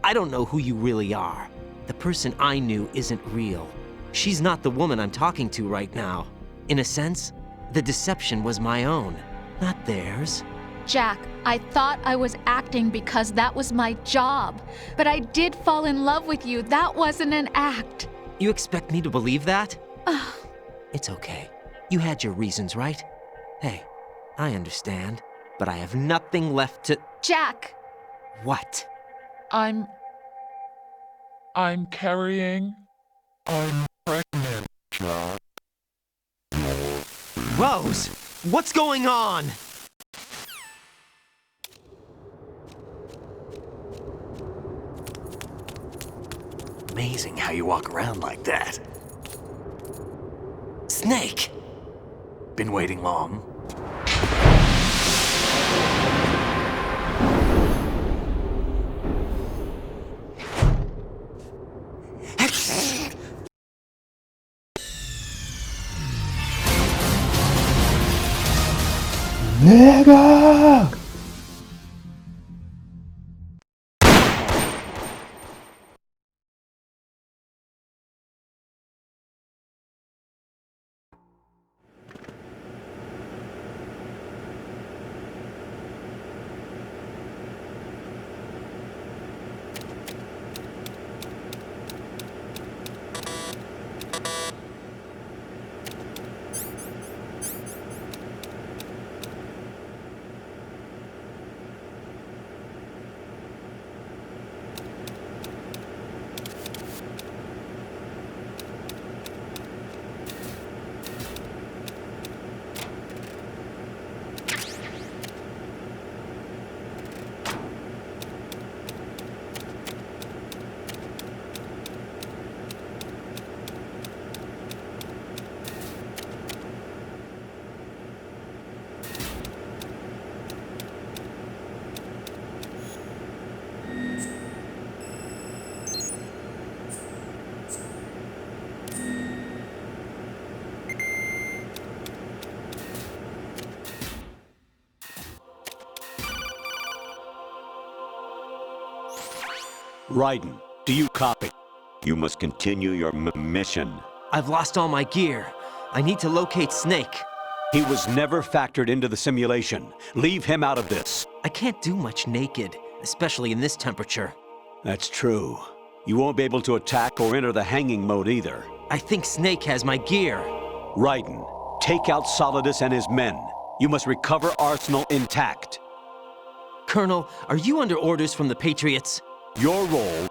I don't know who you really are. The person I knew isn't real. She's not the woman I'm talking to right now. In a sense, the deception was my own, not theirs. Jack, I thought I was acting because that was my job. But I did fall in love with you. That wasn't an act. You expect me to believe that? It's okay. You had your reasons, right? Hey, I understand, but I have nothing left to... Jack! What? I'm carrying. I'm pregnant, Jack. Rose! What's going on? Amazing how you walk around like that. Snake! Been waiting long? Nigga! Raiden, do you copy? You must continue your mission. I've lost all my gear. I need to locate Snake. He was never factored into the simulation. Leave him out of this. I can't do much naked, especially in this temperature. That's true. You won't be able to attack or enter the hanging mode either. I think Snake has my gear. Raiden, take out Solidus and his men. You must recover Arsenal intact. Colonel, are you under orders from the Patriots? Your role,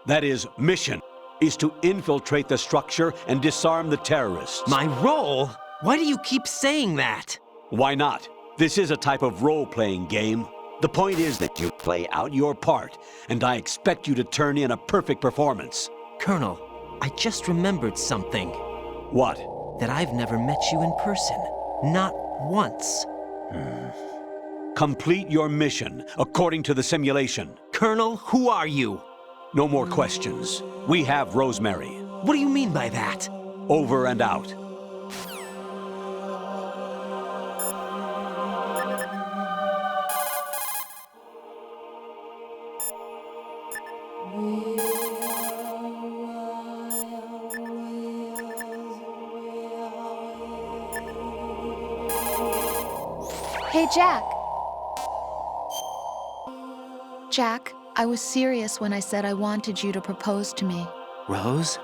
that is, mission, is to infiltrate the structure and disarm the terrorists. My role? Why do you keep saying that? Why not? This is a type of role-playing game. The point is that you play out your part, and I expect you to turn in a perfect performance. Colonel, I just remembered something. What? That I've never met you in person. Not once. Complete your mission, according to the simulation. Colonel, who are you? No more questions. We have Rosemary. What do you mean by that? Over and out. Hey, Jack. Jack, I was serious when I said I wanted you to propose to me. Rose?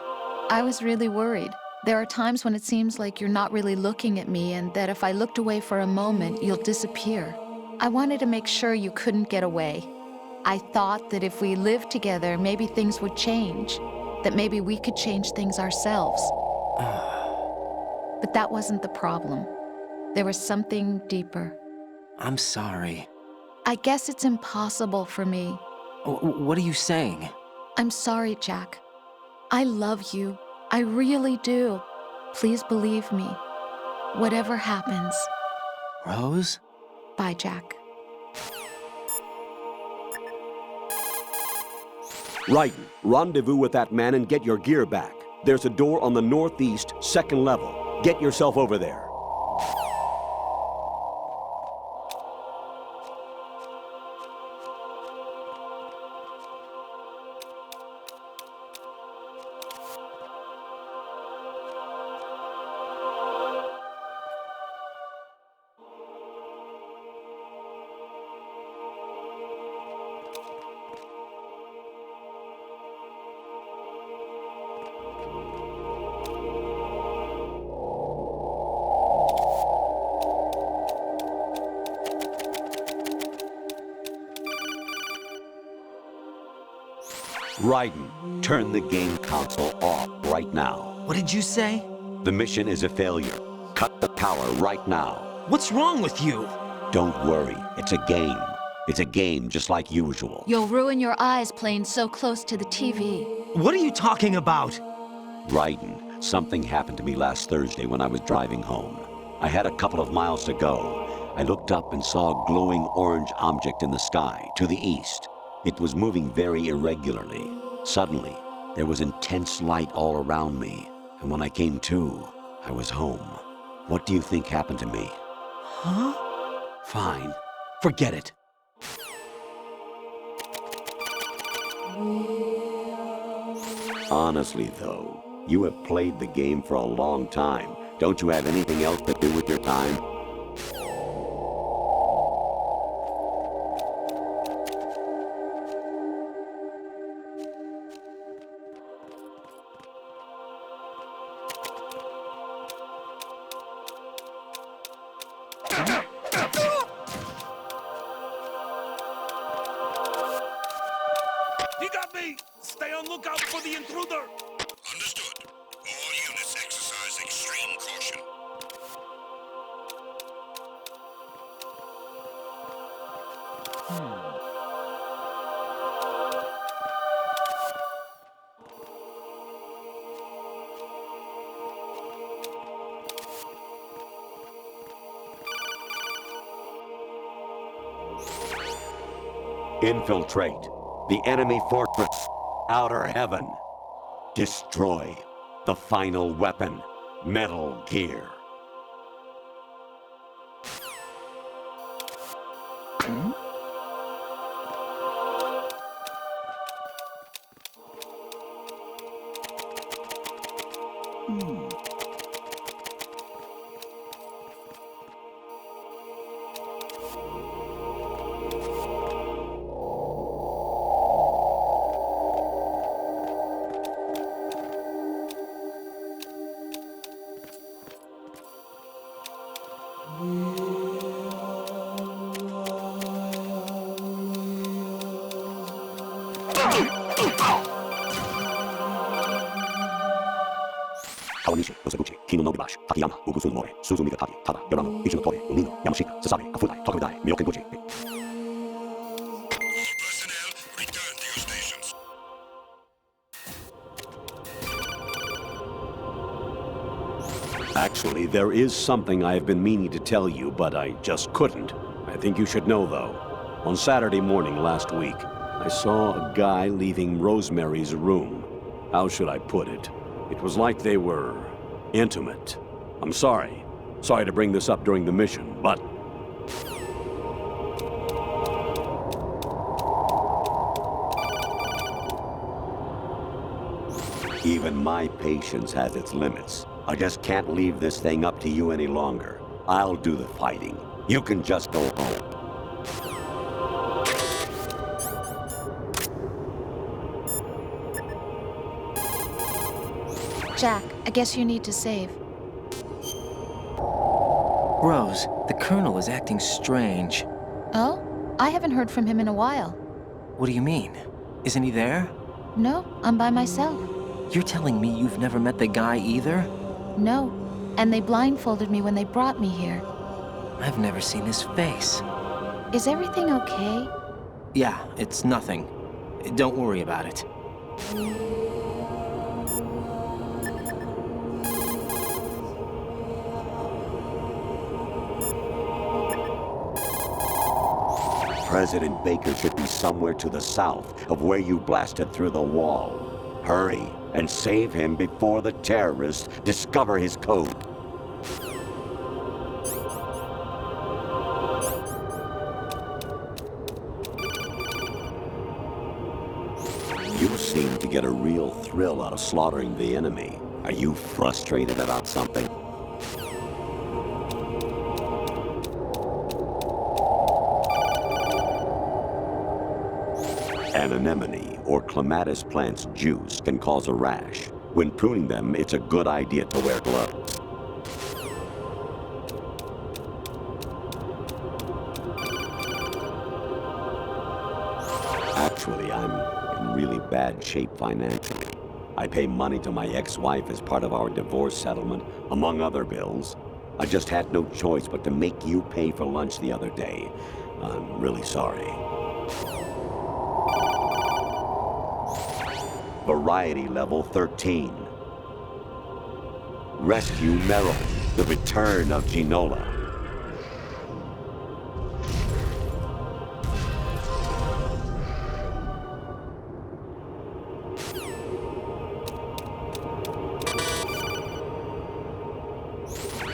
I was really worried. There are times when it seems like you're not really looking at me and that if I looked away for a moment, you'll disappear. I wanted to make sure you couldn't get away. I thought that if we lived together, maybe things would change. That maybe we could change things ourselves. But that wasn't the problem. There was something deeper. I'm sorry. I guess it's impossible for me. What are you saying? I'm sorry, Jack. I love you. I really do. Please believe me. Whatever happens. Rose? Bye, Jack. Raiden, rendezvous with that man and get your gear back. There's a door on the northeast, second level. Get yourself over there. Raiden, turn the game console off right now. What did you say? The mission is a failure. Cut the power right now. What's wrong with you? Don't worry, it's a game. It's a game just like usual. You'll ruin your eyes playing so close to the TV. What are you talking about? Raiden, something happened to me last Thursday when I was driving home. I had a couple of miles to go. I looked up and saw a glowing orange object in the sky to the east. It was moving very irregularly. Suddenly, there was intense light all around me, and when I came to, I was home. What do you think happened to me? Huh? Fine. Forget it. Honestly, though, you have played the game for a long time. Don't you have anything else to do with your time? He got me! Stay on lookout for the intruder! Understood. All units exercise extreme caution. Infiltrate the enemy fortress, Outer Heaven. Destroy the final weapon, Metal Gear. Kawanishi, Yoseguchi, Kino no Gibashi, Takayama, Ugusun More, Suzumika Taki, Tada, Yorano, Ishino Tori, Umino, Yamashita, Sasabe, Kafudai, Tokamidai, Miyokenguchi. All personnel, return to your stations. Actually, there is something I have been meaning to tell you, but I just couldn't. I think you should know, though. On Saturday morning last week, I saw a guy leaving Rosemary's room. How should I put it? It was like they were intimate. I'm sorry. Sorry to bring this up during the mission, but... Even my patience has its limits. I just can't leave this thing up to you any longer. I'll do the fighting. You can just go home. Jack, I guess you need to save. Rose, the Colonel is acting strange. Oh? I haven't heard from him in a while. What do you mean? Isn't he there? No, I'm by myself. You're telling me you've never met the guy either? No, and they blindfolded me when they brought me here. I've never seen his face. Is everything okay? Yeah, it's nothing. Don't worry about it. President Baker should be somewhere to the south of where you blasted through the wall. Hurry and save him before the terrorists discover his code. You seem to get a real thrill out of slaughtering the enemy. Are you frustrated about something? An anemone or clematis plant's juice can cause a rash. When pruning them, it's a good idea to wear gloves. Actually, I'm in really bad shape financially. I pay money to my ex-wife as part of our divorce settlement, among other bills. I just had no choice but to make you pay for lunch the other day. I'm really sorry. Variety level 13. Rescue Meryl, the return of Ginola.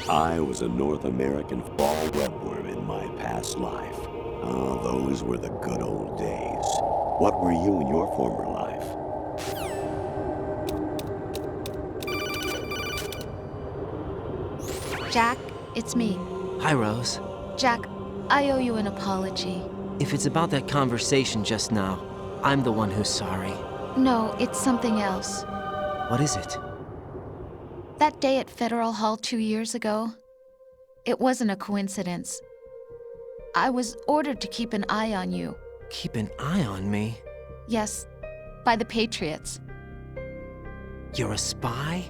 I was a North American fall webworm in my past life. Oh, those were the good old days. What were you in your former life? Jack, it's me. Hi, Rose. Jack, I owe you an apology. If it's about that conversation just now, I'm the one who's sorry. No, it's something else. What is it? That day at Federal Hall 2 years ago, it wasn't a coincidence. I was ordered to keep an eye on you. Keep an eye on me? Yes, by the Patriots. You're a spy?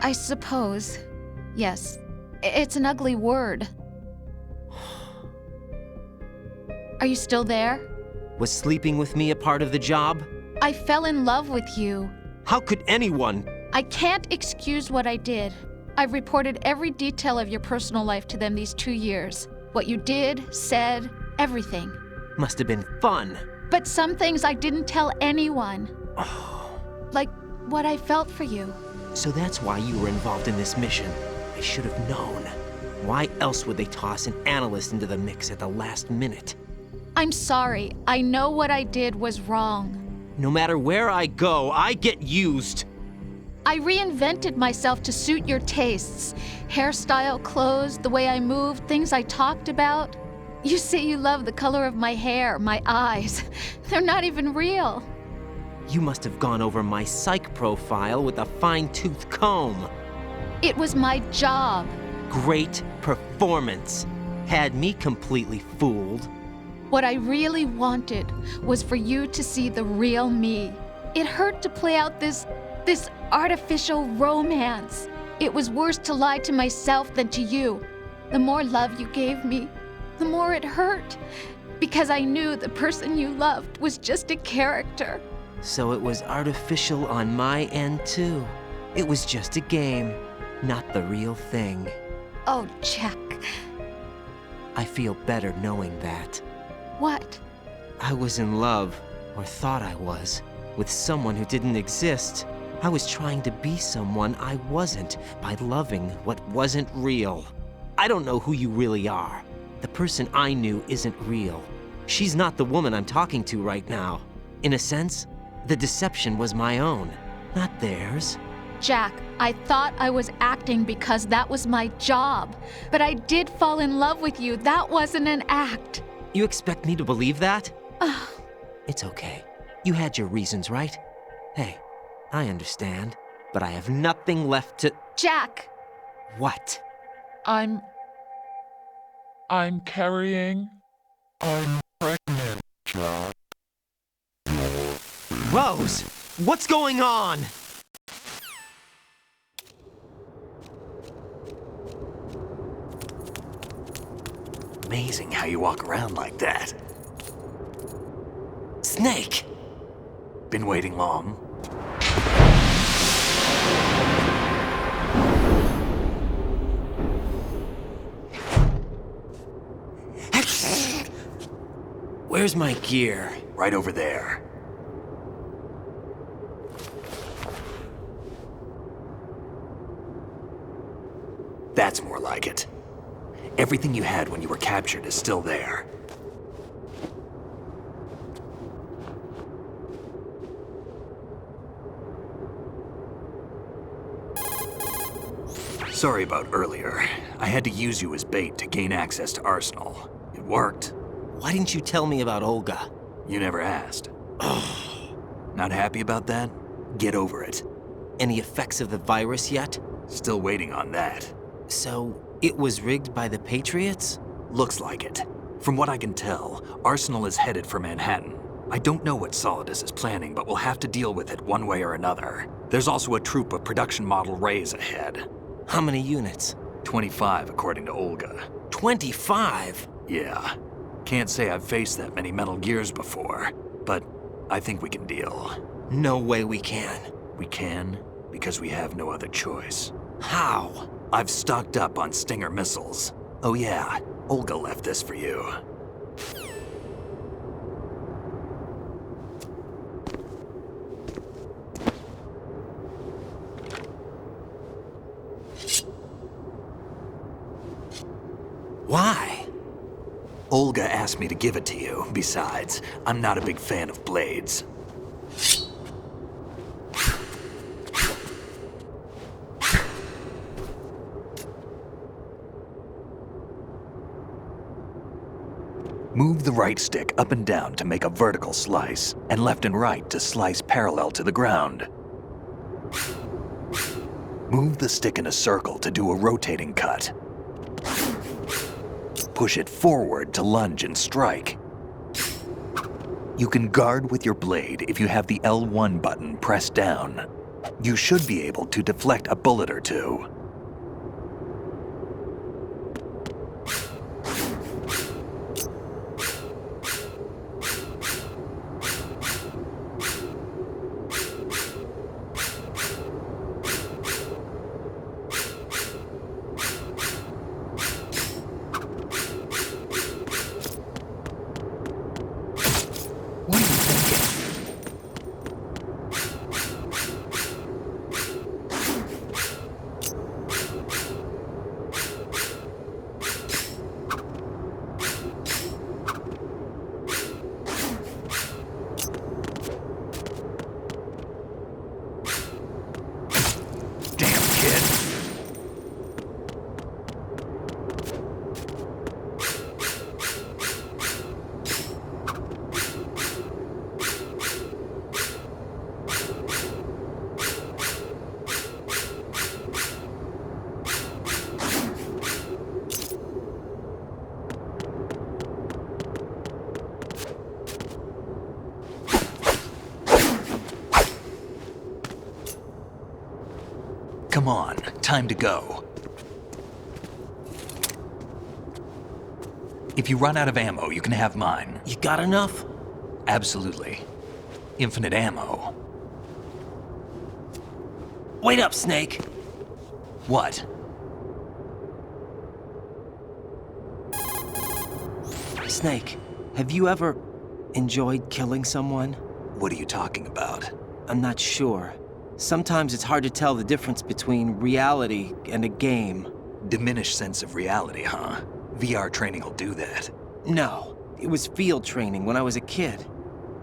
I suppose. Yes. It's an ugly word. Are you still there? Was sleeping with me a part of the job? I fell in love with you. How could anyone? I can't excuse what I did. I've reported every detail of your personal life to them these 2 years. What you did, said, everything. Must have been fun. But some things I didn't tell anyone. Like what I felt for you. So that's why you were involved in this mission. I should have known. Why else would they toss an analyst into the mix at the last minute? I'm sorry. I know what I did was wrong. No matter where I go, I get used. I reinvented myself to suit your tastes. Hairstyle, clothes, the way I moved, things I talked about. You say you love the color of my hair, my eyes. They're not even real. You must have gone over my psych profile with a fine-tooth comb. It was my job. Great performance. Had me completely fooled. What I really wanted was for you to see the real me. It hurt to play out this artificial romance. It was worse to lie to myself than to you. The more love you gave me, the more it hurt. Because I knew the person you loved was just a character. So it was artificial on my end too. It was just a game, not the real thing. Oh, Jack. I feel better knowing that. What? I was in love, or thought I was, with someone who didn't exist. I was trying to be someone I wasn't by loving what wasn't real. I don't know who you really are. The person I knew isn't real. She's not the woman I'm talking to right now. In a sense, the deception was my own, not theirs. Jack, I thought I was acting because that was my job. But I did fall in love with you. That wasn't an act. You expect me to believe that? It's okay. You had your reasons, right? Hey, I understand, but I have nothing left to... Jack! What? I'm carrying. I'm pregnant, Jack. Rose! What's going on? Amazing how you walk around like that. Snake! Been waiting long? Where's my gear? Right over there. That's more like it. Everything you had when you were captured is still there. Sorry about earlier. I had to use you as bait to gain access to Arsenal. It worked. Why didn't you tell me about Olga? You never asked. Not happy about that? Get over it. Any effects of the virus yet? Still waiting on that. So, it was rigged by the Patriots? Looks like it. From what I can tell, Arsenal is headed for Manhattan. I don't know what Solidus is planning, but we'll have to deal with it one way or another. There's also a troop of production model Rays ahead. How many units? 25, according to Olga. 25? Yeah. Can't say I've faced that many Metal Gears before, but I think we can deal. No way we can. We can, because we have no other choice. How? I've stocked up on Stinger missiles. Oh yeah, Olga left this for you. Why? Olga asked me to give it to you. Besides, I'm not a big fan of blades. Move the right stick up and down to make a vertical slice, and left and right to slice parallel to the ground. Move the stick in a circle to do a rotating cut. Push it forward to lunge and strike. You can guard with your blade if you have the L1 button pressed down. You should be able to deflect a bullet or two. What are you thinking? Damn kid. Come on, time to go. If you run out of ammo, you can have mine. You got enough? Absolutely. Infinite ammo. Wait up, Snake. What? Snake, have you ever enjoyed killing someone? What are you talking about? I'm not sure. Sometimes it's hard to tell the difference between reality and a game. Diminished sense of reality, huh? VR training will do that. No, it was field training when I was a kid.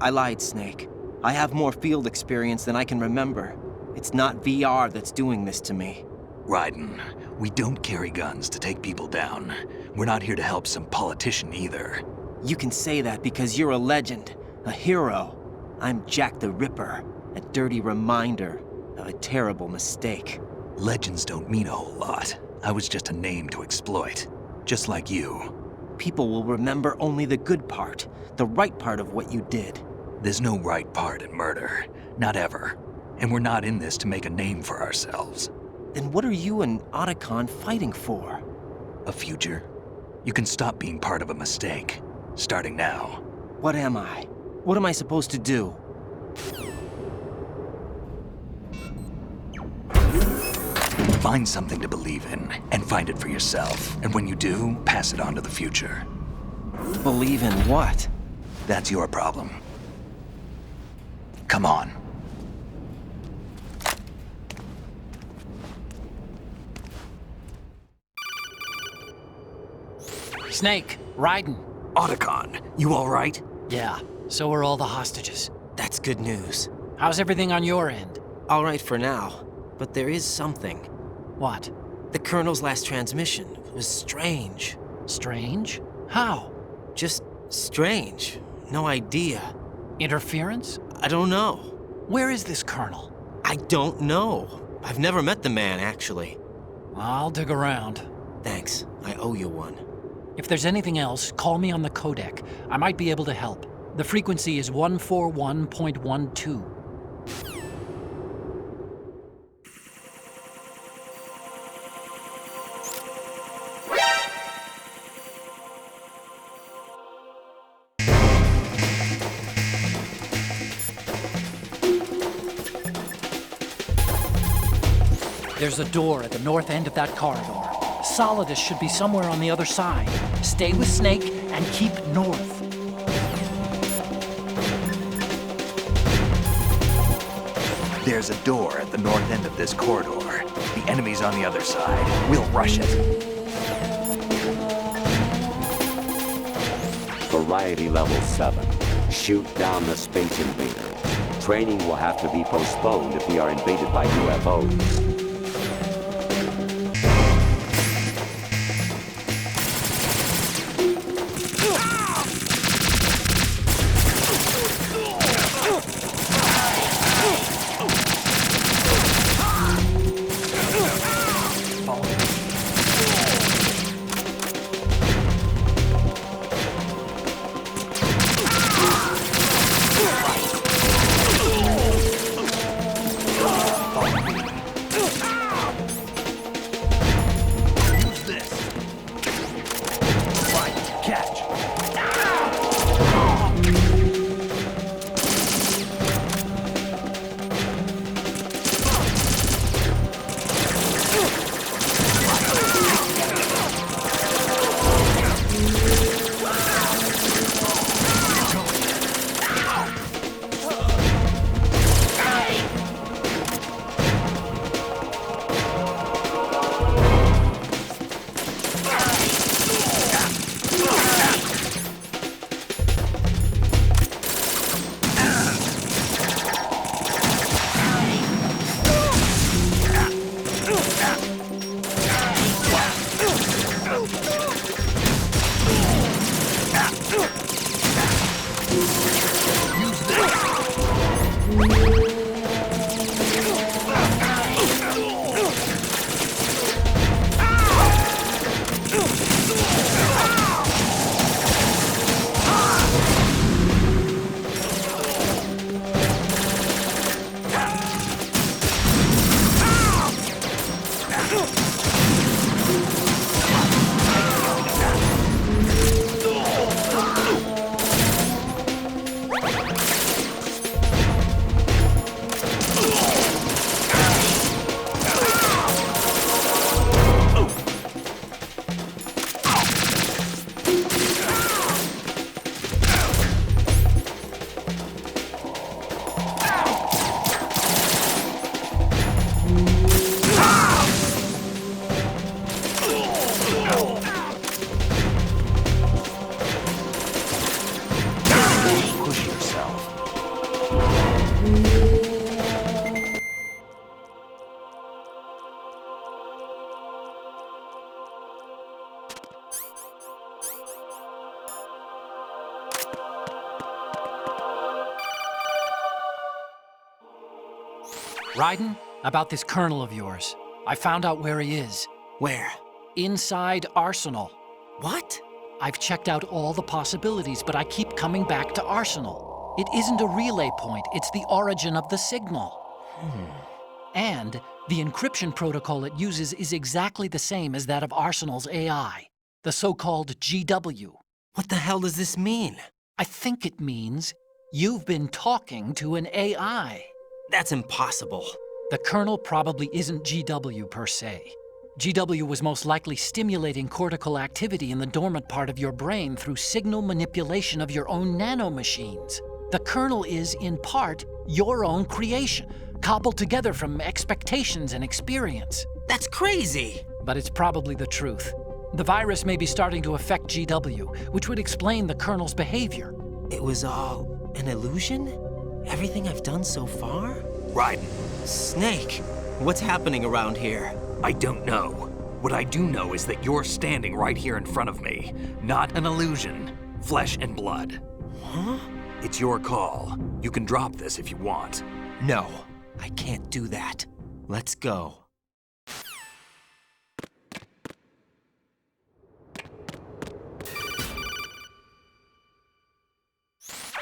I lied, Snake. I have more field experience than I can remember. It's not VR that's doing this to me. Raiden, we don't carry guns to take people down. We're not here to help some politician either. You can say that because you're a legend, a hero. I'm Jack the Ripper, a dirty reminder of a terrible mistake. Legends don't mean a whole lot. I was just a name to exploit. Just like you. People will remember only the good part, the right part of what you did. There's no right part in murder. Not ever. And we're not in this to make a name for ourselves. Then what are you and Otacon fighting for? A future? You can stop being part of a mistake. Starting now. What am I? What am I supposed to do? Find something to believe in, and find it for yourself. And when you do, pass it on to the future. Believe in what? That's your problem. Come on. Snake, Raiden. Otacon, you all right? Yeah, so are all the hostages. That's good news. How's everything on your end? All right for now, but there is something. What? The Colonel's last transmission was strange. Strange? How? Just strange. No idea. Interference? I don't know. Where is this Colonel? I don't know. I've never met the man, actually. I'll dig around. Thanks. I owe you one. If there's anything else, call me on the codec. I might be able to help. The frequency is 141.12. There's a door at the north end of that corridor. Solidus should be somewhere on the other side. Stay with Snake and keep north. There's a door at the north end of this corridor. The enemy's on the other side. We'll rush it. Variety level 7. Shoot down the Space Invader. Training will have to be postponed if we are invaded by UFOs. Raiden, about this colonel of yours. I found out where he is. Where? Inside Arsenal. What? I've checked out all the possibilities, but I keep coming back to Arsenal. It isn't a relay point, it's the origin of the signal. And the encryption protocol it uses is exactly the same as that of Arsenal's AI, the so-called GW. What the hell does this mean? I think it means you've been talking to an AI. That's impossible. The kernel probably isn't GW per se. GW was most likely stimulating cortical activity in the dormant part of your brain through signal manipulation of your own nanomachines. The kernel is, in part, your own creation, cobbled together from expectations and experience. That's crazy! But it's probably the truth. The virus may be starting to affect GW, which would explain the kernel's behavior. It was all an illusion? Everything I've done so far? Raiden, Snake, what's happening around here? I don't know. What I do know is that you're standing right here in front of me. Not an illusion. Flesh and blood. Huh? It's your call. You can drop this if you want. No, I can't do that. Let's go.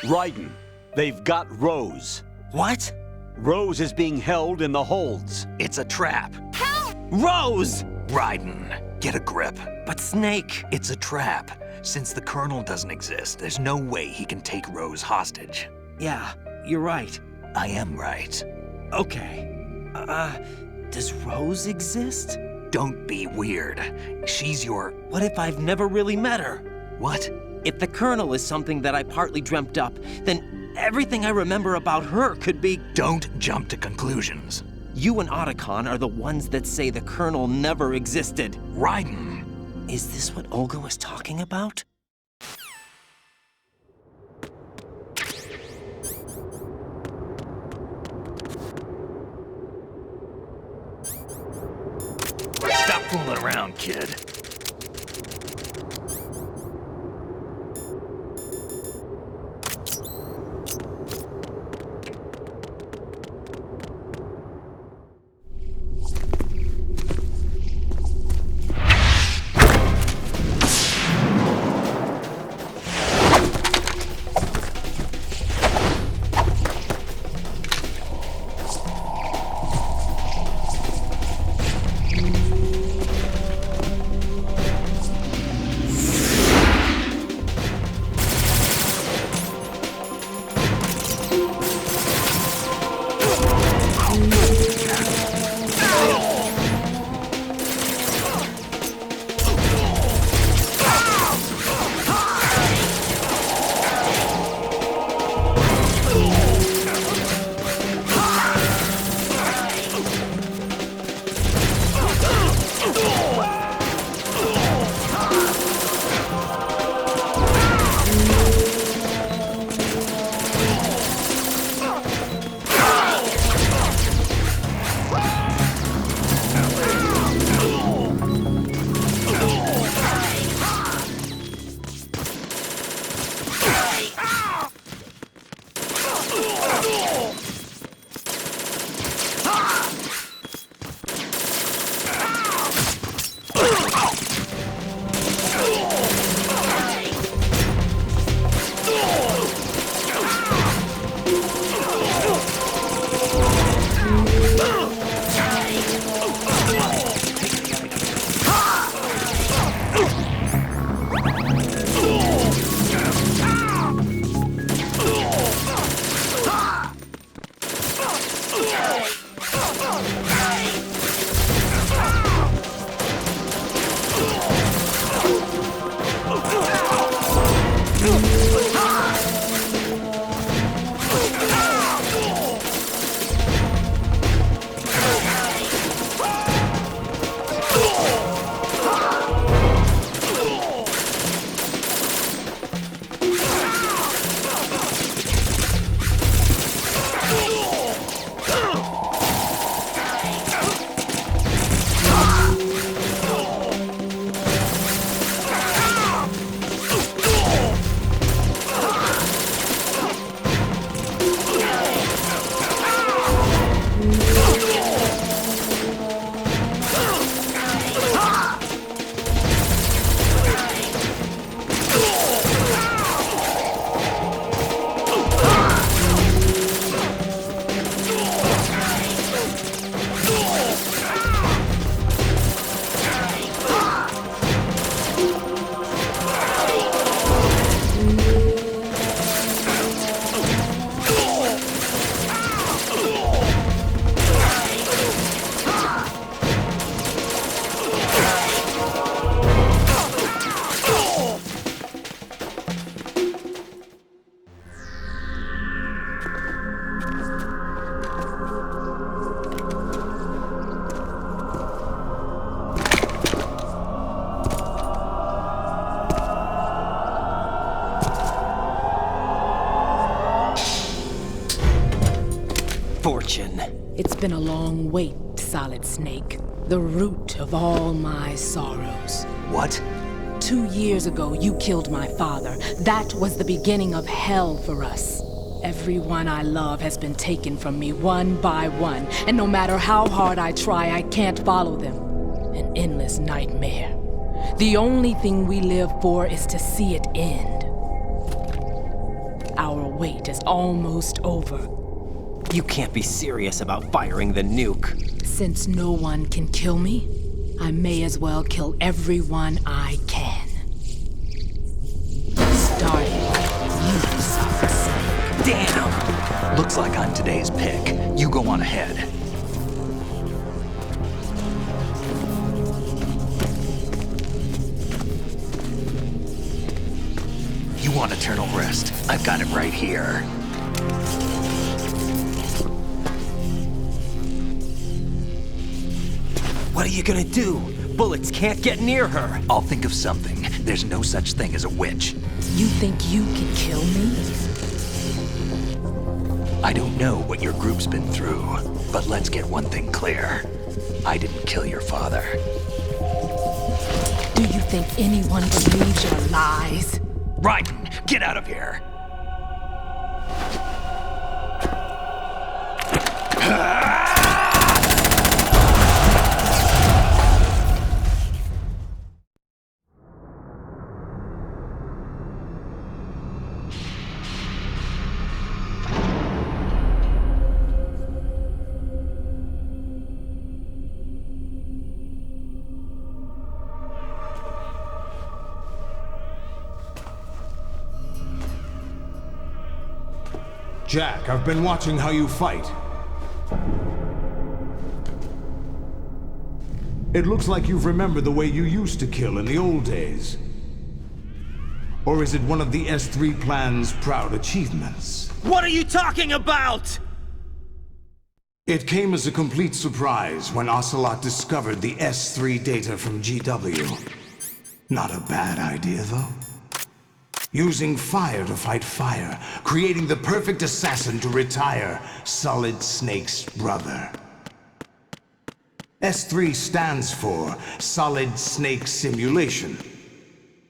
Raiden, they've got Rose. What? Rose is being held in the holds. It's a trap. Rose! Raiden, get a grip. But Snake... It's a trap. Since the Colonel doesn't exist, there's no way he can take Rose hostage. Yeah, you're right. I am right. Okay. Does Rose exist? Don't be weird. She's your... What if I've never really met her? What? If the Colonel is something that I partly dreamt up, then everything I remember about her could be... Don't jump to conclusions. You and Otacon are the ones that say the Colonel never existed. Raiden! Is this what Olga was talking about? Stop fooling around, kid. Fortune. It's been a long wait, Solid Snake. The root of all my sorrows. What? 2 years ago, you killed my father. That was the beginning of hell for us. Everyone I love has been taken from me one by one, and no matter how hard I try, I can't follow them. An endless nightmare. The only thing we live for is to see it end. Our wait is almost over. You can't be serious about firing the nuke. Since no one can kill me, I may as well kill everyone I can. Starting with you, Solid Snake. Damn! Looks like I'm today's pick. You go on ahead. You want eternal rest? I've got it right here. What are you gonna do? Bullets can't get near her. I'll think of something. There's no such thing as a witch. You think you can kill me? I don't know what your group's been through, but let's get one thing clear. I didn't kill your father. Do you think anyone believes your lies? Raiden, get out of here! Jack, I've been watching how you fight. It looks like you've remembered the way you used to kill in the old days. Or is it one of the S3 plan's proud achievements? What are you talking about? It came as a complete surprise when Ocelot discovered the S3 data from GW. Not a bad idea, though. Using fire to fight fire, creating the perfect assassin to retire Solid Snake's brother. S3 stands for Solid Snake Simulation.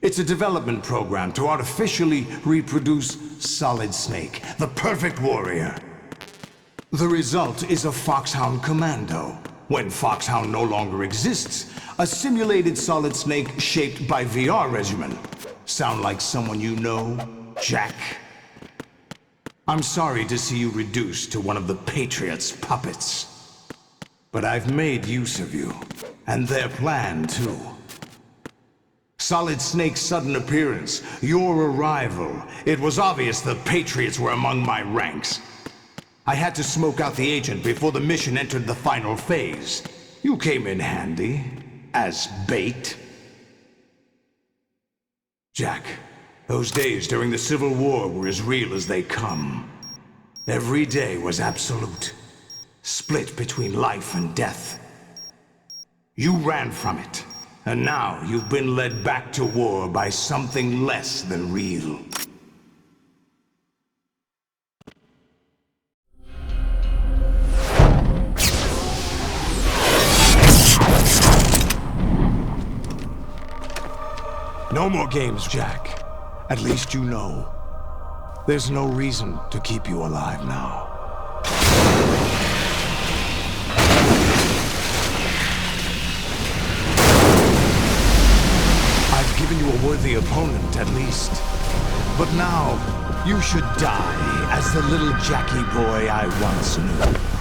It's a development program to artificially reproduce Solid Snake, the perfect warrior. The result is a Foxhound Commando. When Foxhound no longer exists, a simulated Solid Snake shaped by VR regimen. Sound like someone you know, Jack? I'm sorry to see you reduced to one of the Patriots' puppets. But I've made use of you, and their plan too. Solid Snake's sudden appearance, your arrival, it was obvious the Patriots were among my ranks. I had to smoke out the agent before the mission entered the final phase. You came in handy, as bait. Jack, those days during the Civil War were as real as they come. Every day was absolute, split between life and death. You ran from it, and now you've been led back to war by something less than real. No more games, Jack. At least you know. There's no reason to keep you alive now. I've given you a worthy opponent, at least. But now, you should die as the little Jackie boy I once knew.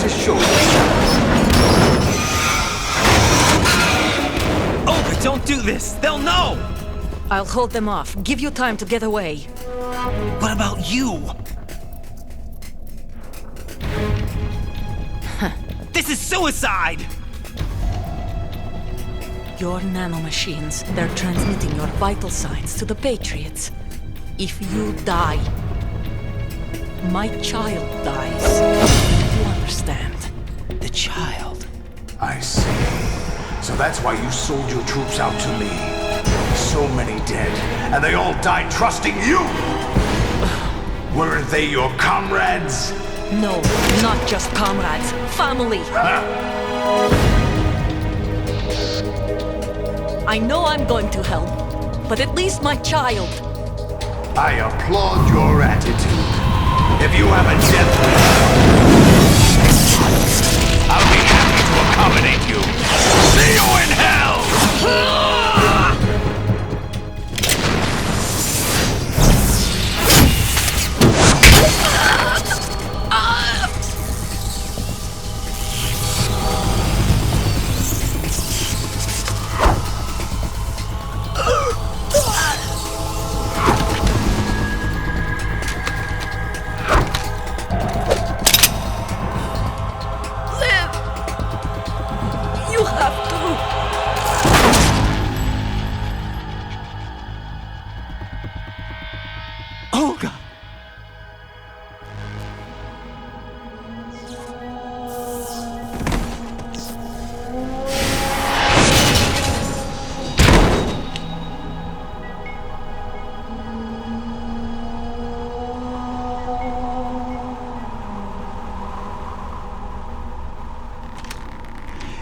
to show yourselves. Oh, but don't do this! They'll know! I'll hold them off. Give you time to get away. What about you? This is suicide! Your nanomachines, they're transmitting your vital signs to the Patriots. If you die, my child dies. You understand? The child. I see. So that's why you sold your troops out to me. So many dead, and they all died trusting you! Weren't they your comrades? No, not just comrades. Family. I know I'm going to hell, but at least my child. I applaud your attitude. If you have a death wish, I'll be happy to accommodate you. See you in hell! You have to. Olga!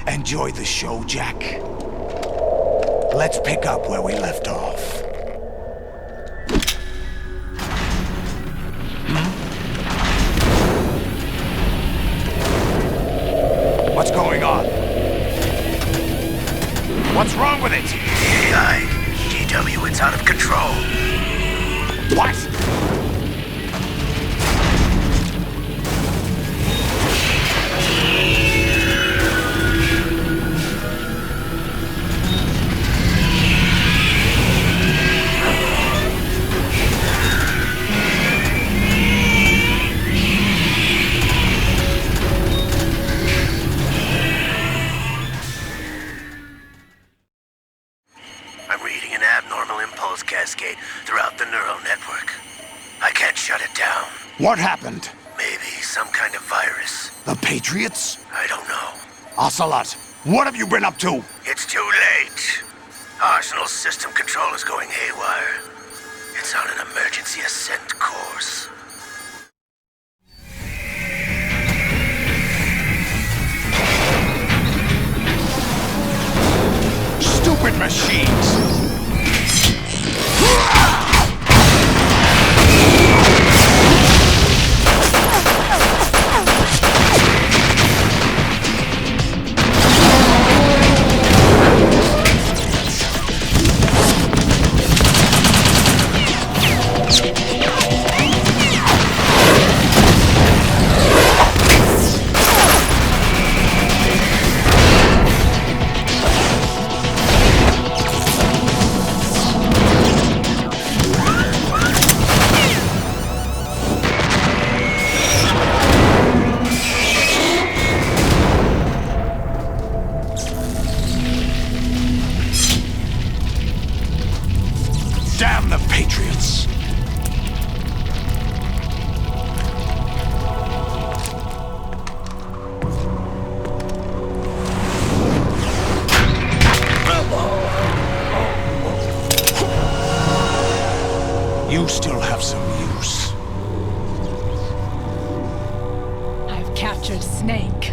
Enjoy the show, Jack. Let's pick up where we left off. What's going on? What's wrong with it? GW, it's out of control. What? I'm reading an abnormal impulse cascade throughout the neural network. I can't shut it down. What happened? Maybe some kind of virus. The Patriots? I don't know. Ocelot, what have you been up to? It's too late. Arsenal's system control is going haywire. It's on an emergency ascent course. Stupid machines! Damn the Patriots! You still have some use. I've captured Snake.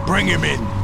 Bring him in.